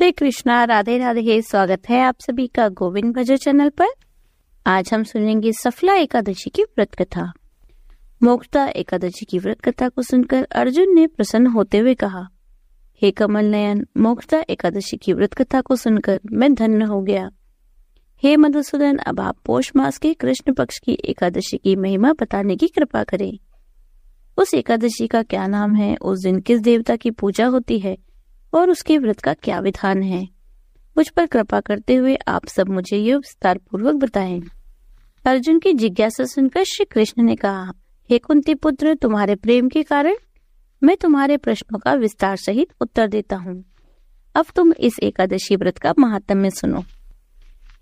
हरे कृष्णा, राधे राधे। स्वागत है आप सभी का गोविंद भजन चैनल पर। आज हम सुनेंगे सफला एकादशी की व्रत कथा। मोक्षदा एकादशी की व्रत कथा को सुनकर अर्जुन ने प्रसन्न होते हुए कहा, हे कमल नयन, मोक्षदा एकादशी की व्रत कथा को सुनकर मैं धन्य हो गया। हे मधुसूदन, अब आप पौष मास के कृष्ण पक्ष की एकादशी की महिमा बताने की कृपा करें। उस एकादशी का क्या नाम है, उस दिन किस देवता की पूजा होती है और उसके व्रत का क्या विधान है। मुझ पर कृपा करते हुए आप सब मुझे ये विस्तार पूर्वक बताएं। अर्जुन की जिज्ञासा सुनकर श्री कृष्ण ने कहा, हे कुंती पुत्र, तुम्हारे प्रेम के कारण मैं तुम्हारे प्रश्नों का विस्तार सहित उत्तर देता हूँ। अब तुम इस एकादशी व्रत का महात्म्य सुनो।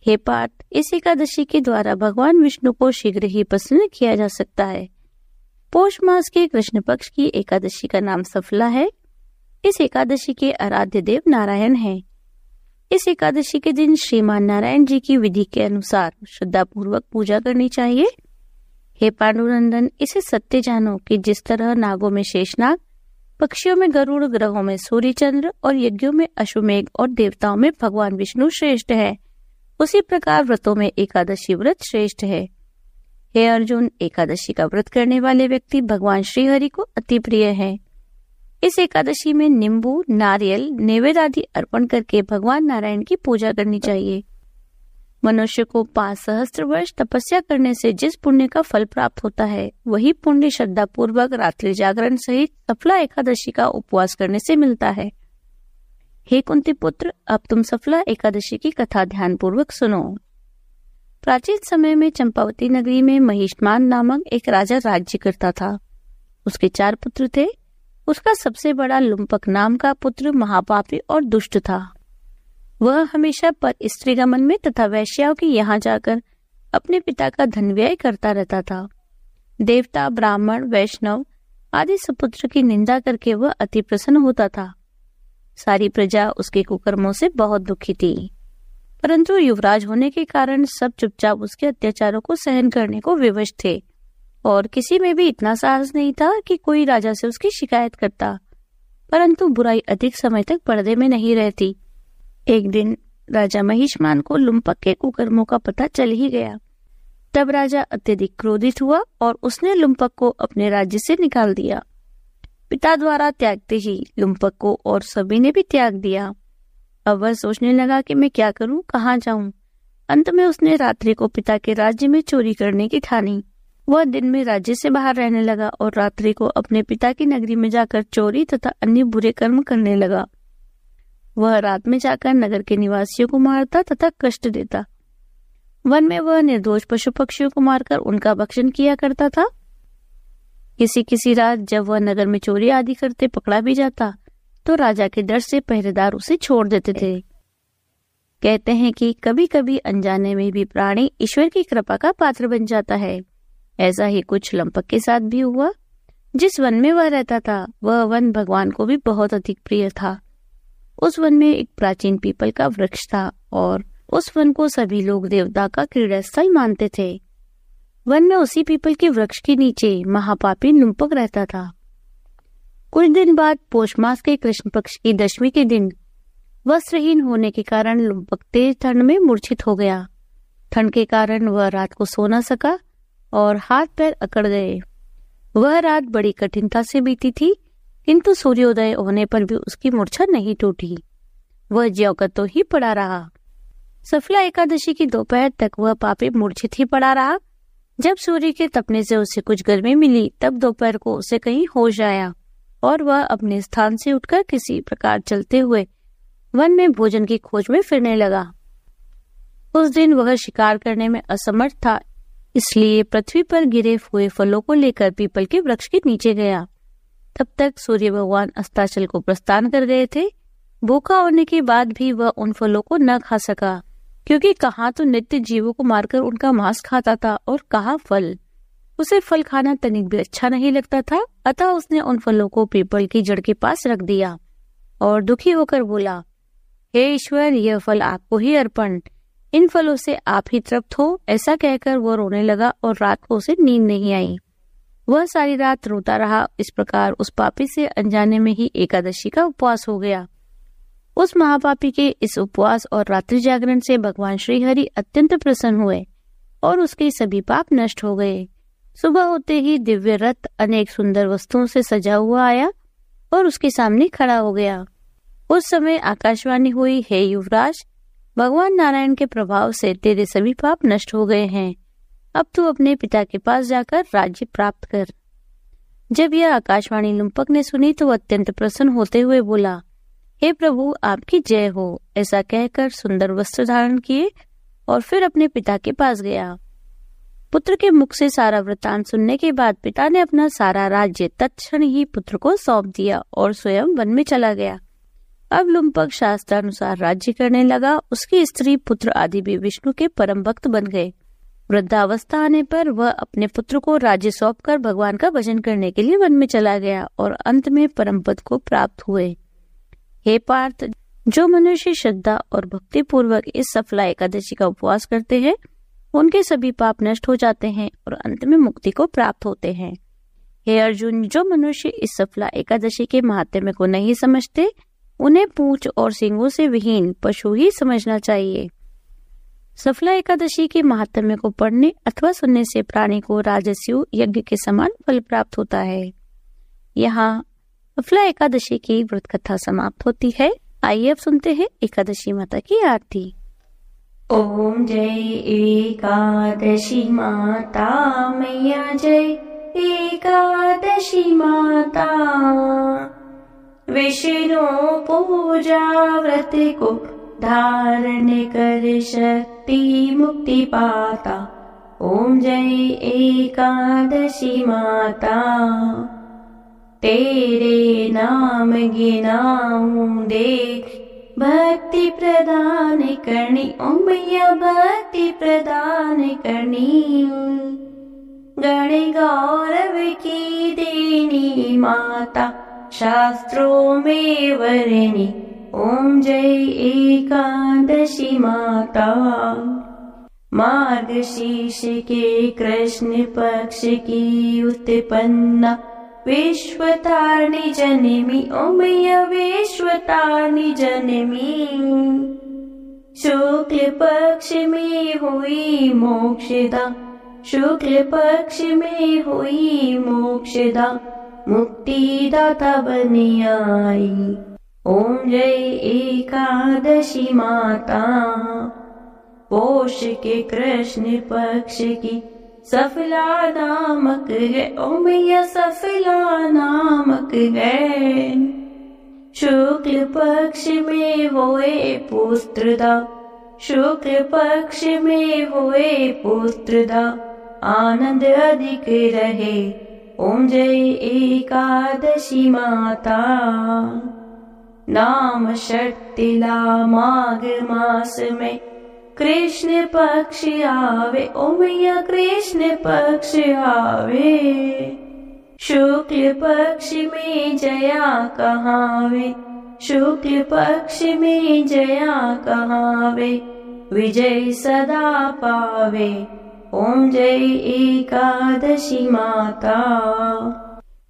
हे पार्थ, इस एकादशी के द्वारा भगवान विष्णु को शीघ्र ही प्रसन्न किया जा सकता है। पौष मास के कृष्ण पक्ष की एकादशी का नाम सफला है। इस एकादशी के आराध्य देव नारायण हैं। इस एकादशी के दिन श्रीमान नारायण जी की विधि के अनुसार श्रद्धा पूर्वक पूजा करनी चाहिए। हे पांडुनंदन, इसे सत्य जानो कि जिस तरह नागों में शेषनाग, पक्षियों में गरुड़, ग्रहों में सूर्य चंद्र और यज्ञों में अश्वमेघ और देवताओं में भगवान विष्णु श्रेष्ठ है, उसी प्रकार व्रतों में एकादशी व्रत श्रेष्ठ है। हे अर्जुन, एकादशी का व्रत करने वाले व्यक्ति भगवान श्री हरि को अति प्रिय है। इस एकादशी में नींबू, नारियल, नैवेद्य आदि अर्पण करके भगवान नारायण की पूजा करनी चाहिए। मनुष्य को 5 सहस्त्र वर्ष तपस्या करने से जिस पुण्य का फल प्राप्त होता है, वही पुण्य श्रद्धा पूर्वक रात्रि जागरण सहित सफला एकादशी का उपवास करने से मिलता है। हे कुंती पुत्र, अब तुम सफला एकादशी की कथा ध्यान पूर्वक सुनो। प्राचीन समय में चंपावती नगरी में महिष्मान नामक एक राजा राज्य करता था। उसके 4 पुत्र थे। उसका सबसे बड़ा लुम्पक नाम का पुत्र महापापी और दुष्ट था। वह हमेशा पर स्त्रीगमन में तथा वैश्याओं के यहाँ जाकर अपने पिता का धन व्यय करता रहता था। देवता, ब्राह्मण, वैष्णव आदि सुपुत्र की निंदा करके वह अति प्रसन्न होता था। सारी प्रजा उसके कुकर्मों से बहुत दुखी थी, परंतु युवराज होने के कारण सब चुपचाप उसके अत्याचारों को सहन करने को विवश थे और किसी में भी इतना साहस नहीं था कि कोई राजा से उसकी शिकायत करता। परंतु बुराई अधिक समय तक पर्दे में नहीं रहती। एक दिन राजा महिष्मान को लुम्पक के कुकर्मों का पता चल ही गया। तब राजा अत्यधिक क्रोधित हुआ और उसने लुम्पक को अपने राज्य से निकाल दिया। पिता द्वारा त्यागते ही लुम्पक को और सभी ने भी त्याग दिया। अब वह सोचने लगा कि मैं क्या करूं, कहाँ जाऊं। अंत में उसने रात्रि को पिता के राज्य में चोरी करने की ठानी। वह दिन में राज्य से बाहर रहने लगा और रात्रि को अपने पिता की नगरी में जाकर चोरी तथा अन्य बुरे कर्म करने लगा। वह रात में जाकर नगर के निवासियों को मारता तथा कष्ट देता। वन में वह निर्दोष पशु पक्षियों को मारकर उनका भक्षण किया करता था। किसी रात जब वह नगर में चोरी आदि करते पकड़ा भी जाता तो राजा के डर से पहरेदार उसे छोड़ देते थे। कहते हैं कि कभी कभी अनजाने में भी प्राणी ईश्वर की कृपा का पात्र बन जाता है। ऐसा ही कुछ लंपक के साथ भी हुआ। जिस वन में वह रहता था, वह वन भगवान को भी बहुत अधिक प्रिय था। उस वन में एक प्राचीन पीपल का वृक्ष था और उस वन को सभी लोग देवता का क्रीड़ा स्थल मानते थे। वन में उसी पीपल के वृक्ष के नीचे महापापी लुम्पक रहता था। कुछ दिन बाद पौष मास के कृष्ण पक्ष की दशमी के दिन वस्त्रहीन होने के कारण लुम्पक तेज ठंड में मूर्छित हो गया। ठंड के कारण वह रात को सो न सका और हाथ पैर अकड़ गए। वह रात बड़ी कठिनता से बीती थी, किंतु सूर्योदय होने पर भी उसकी मूर्छा नहीं टूटी। वह ज्यों का त्यों ही पड़ा रहा। सफला एकादशी की दोपहर तक वह पापी मूर्छित ही पड़ा रहा। जब सूर्य के तपने से उसे कुछ गर्मी मिली, तब दोपहर को उसे कहीं होश आया और वह अपने स्थान से उठकर किसी प्रकार चलते हुए वन में भोजन की खोज में फिरने लगा। उस दिन वह शिकार करने में असमर्थ था, इसलिए पृथ्वी पर गिरे हुए फलों को लेकर पीपल के वृक्ष के नीचे गया। तब तक सूर्य भगवान अस्ताचल को प्रस्थान कर गए थे। भूखा होने के बाद भी वह उन फलों को न खा सका, क्योंकि कहाँ तो नित्य जीवों को मारकर उनका मांस खाता था और कहाँ फल। उसे फल खाना तनिक भी अच्छा नहीं लगता था, अतः उसने उन फलों को पीपल की जड़ के पास रख दिया और दुखी होकर बोला, हे ईश्वर, यह फल आपको ही अर्पण, इन फलों से आप ही तृप्त हो। ऐसा कहकर वह रोने लगा और रात को उसे नींद नहीं आई। वह सारी रात रोता रहा। इस प्रकार उस पापी से अनजाने में ही एकादशी का उपवास हो गया। उस महापापी के इस उपवास और रात्रि जागरण से भगवान श्री हरि अत्यंत प्रसन्न हुए और उसके सभी पाप नष्ट हो गए। सुबह होते ही दिव्य रथ अनेक सुंदर वस्तुओं से सजा हुआ आया और उसके सामने खड़ा हो गया। उस समय आकाशवाणी हुई, हे युवराज, भगवान नारायण के प्रभाव से तेरे सभी पाप नष्ट हो गए हैं। अब तू अपने पिता के पास जाकर राज्य प्राप्त कर। जब यह आकाशवाणी लुम्पक ने सुनी तो अत्यंत प्रसन्न होते हुए बोला, हे प्रभु, आपकी जय हो। ऐसा कहकर सुंदर वस्त्र धारण किए और फिर अपने पिता के पास गया। पुत्र के मुख से सारा वृत्तांत सुनने के बाद पिता ने अपना सारा राज्य तत्क्षण ही पुत्र को सौंप दिया और स्वयं वन में चला गया। अब लुम्पक शास्त्रानुसार राज्य करने लगा। उसकी स्त्री, पुत्र आदि भी विष्णु के परम भक्त बन गए। वृद्धावस्था आने पर वह अपने पुत्र को राज्य सौंपकर भगवान का भजन करने के लिए वन में चला गया और अंत में परम पद को प्राप्त हुए। हे पार्थ, जो मनुष्य श्रद्धा और भक्ति पूर्वक इस सफला एकादशी का उपवास करते हैं, उनके सभी पाप नष्ट हो जाते हैं और अंत में मुक्ति को प्राप्त होते हैं। हे अर्जुन, जो मनुष्य इस सफला एकादशी के महात्म्य को नहीं समझते, उन्हें पूंछ और सींगों से विहीन पशु ही समझना चाहिए। सफला एकादशी के महात्म्य को पढ़ने अथवा सुनने से प्राणी को राजस्यु यज्ञ के समान फल प्राप्त होता है। यहाँ सफला एकादशी की व्रत कथा समाप्त होती है। आइए अब सुनते हैं एकादशी माता की आरती। ओम जय एकादशी माता मैया, जय एकादशी माता। विष्णु पूजा व्रत को धारण कर शक्ति मुक्ति पाता। ओम जय एकादशी माता। तेरे नाम गिनाऊं देख भक्ति प्रदान करनी। ओम मैया भक्ति प्रदान करनी। गण गौरव की देनी माता, शास्त्रों में वरनी। ओम जय एकादशी माता। मार्गशीर्ष के कृष्ण पक्ष की उत्पन्ना, विश्वतारिणी जननी। ओम मैया विश्वतारिणी जननी। शुक्ल पक्ष में हुई मोक्षदा, शुक्ल पक्ष में हुई मोक्षदा, मुक्ति दाता बनी आई। ओम जय एकादशी माता। पोष के कृष्ण पक्ष की सफला नामक है। ओम मैया सफला नामक है। शुक्ल पक्ष में होए पुत्रदा, शुक्ल पक्ष में होए पुत्रदा, आनंद अधिक रहे। ओम जय एकादशी माता। नाम षट्तिला माघ मास में कृष्ण पक्ष आवे। ओम मैया कृष्ण पक्ष आवे। शुक्ल पक्ष में जया कहावे, शुक्ल पक्ष में जया कहावे, विजय सदा पावे। ओम जय एकादशी माता।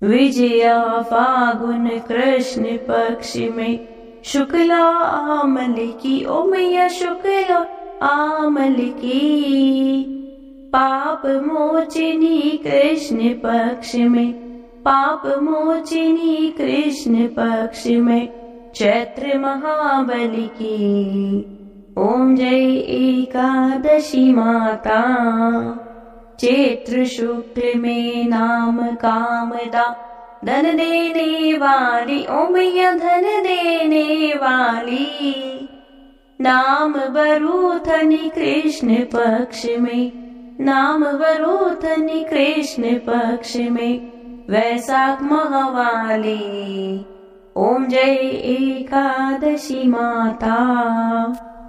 विजया फागुन कृष्ण पक्ष में शुक्ला आमल की। ओम मैया शुक्ला आमल की। पाप मोचिनी कृष्ण पक्ष में, पाप मोचिनी कृष्ण पक्ष में चैत्र महाबली की। ओम जय एकादशी माता। चैत्र शुक्ल में नाम कामदा, धन देने वाली। ओम मैया धन देने वाली। नाम वरूथनी कृष्ण पक्ष में, नाम वरूथनी कृष्ण पक्ष में वैशाख महावाली। ओम जय एकादशी माता।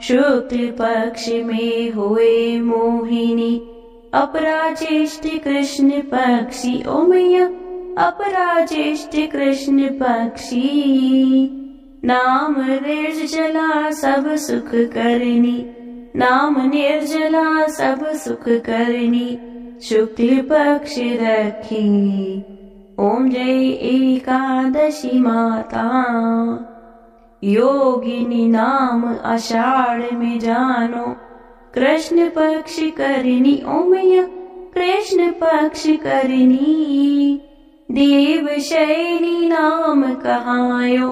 शुक्ल पक्ष में हुए मोहिनी, अपराजेष्ठ कृष्ण पक्षी। ओम मैया अपराजेष्ठ कृष्ण पक्षी। नाम निर्जला सब सुख करनी, नाम निर्जला सब सुख करनी, शुक्ल पक्ष रखी। ओम जय एकादशी माता। योगिनी नाम आषाढ़ में जानो, कृष्ण पक्ष करनी ओ मैया कृष्ण पक्ष करनी। देवशयनी नाम कहायो,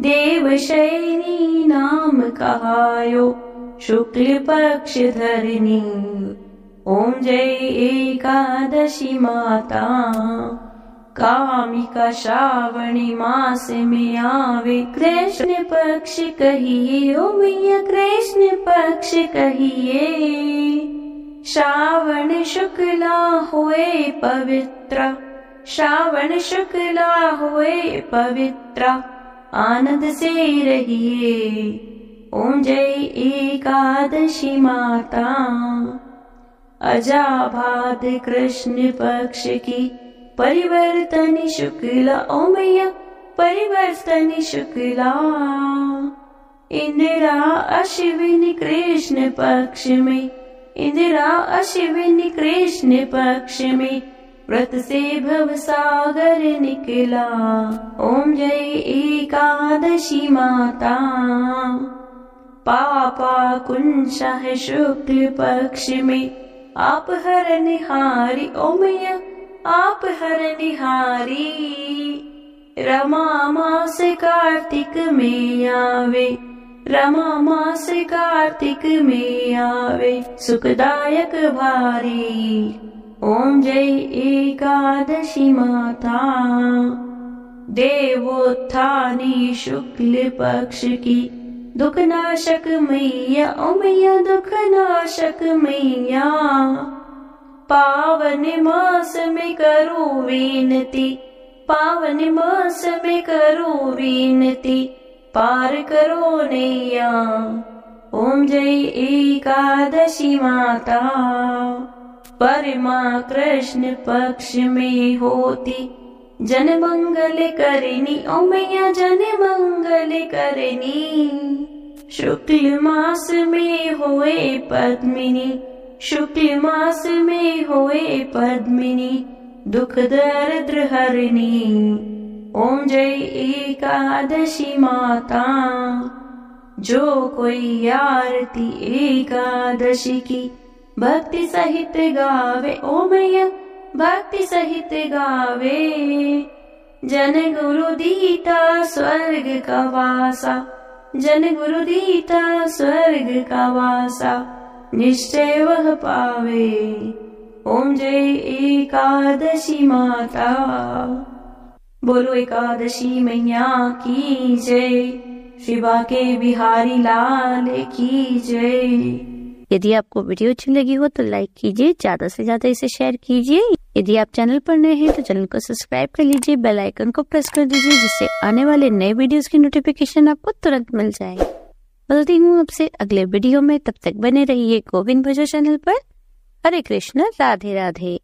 देवशयनी नाम कहायो, शुक्ल पक्ष धरनी। ओम जय एकादशी माता, कामिका श्रावणी मास में आवे, कृष्ण पक्ष कहिए ओ मैया कृष्ण पक्ष कहिए। श्रावण शुक्ला हुए पवित्र, श्रावण शुक्ला हुए पवित्र, आनंद से रहिए। ओम जय एकादशी माता, अजाभाद कृष्ण पक्ष की परिवर्तनी शुक्ला ओ मैया परिवर्तनी शुक्ला। इंदिरा अश्विनी कृष्ण पक्ष में, इंदिरा अश्विनी कृष्ण पक्ष में, व्रत से भव सागर निकला। ओम जय एकादशी माता, पापा कुंशा है शुक्ल पक्ष में, आप हर निहारी ओ मैया आप हर निहारी। रमा मास कार्तिक में आवे, रमा मास कार्तिक में आवे, सुखदायक भारी। ओम जय एकादशी माता, देवोत्थानी शुक्ल पक्ष की, दुखनाशक मैया ओ मैया दुखनाशक मैया। पावन मास में करो विनती, पावन मास में करो विनती, पार करो नैया। ओम जय एकादशी माता, परमा कृष्ण पक्ष में होती, जन मंगल करनी ओ मैया जन मंगल करनी। शुक्ल मास में होए पद्मिनी, शुक्ल मास में होए पद्मिनी, दुख दरिद्र हरनी। ओम जय एकादशी माता, जो कोई आरती एकादशी की, भक्ति सहित गावे ओ मैया भक्ति सहित गावे। जन गुरु दीता स्वर्ग का वासा, जन गुरु दीता स्वर्ग का वासा, निश्चय वह पावे। ओम जय एकादशी माता, बोलो एकादशी मैया की जय, शिवा के बिहारी लाल की जय। यदि आपको वीडियो अच्छी लगी हो तो लाइक कीजिए, ज्यादा से ज्यादा इसे शेयर कीजिए। यदि आप चैनल पर नए हैं तो चैनल को सब्सक्राइब कर लीजिए, बेल आइकन को प्रेस कर दीजिए, जिससे आने वाले नए वीडियोस की नोटिफिकेशन आपको तुरंत मिल जाए। मिलती हूँ आपसे अगले वीडियो में, तब तक बने रहिए गोविंद भजो चैनल पर। हरे कृष्ण, राधे राधे।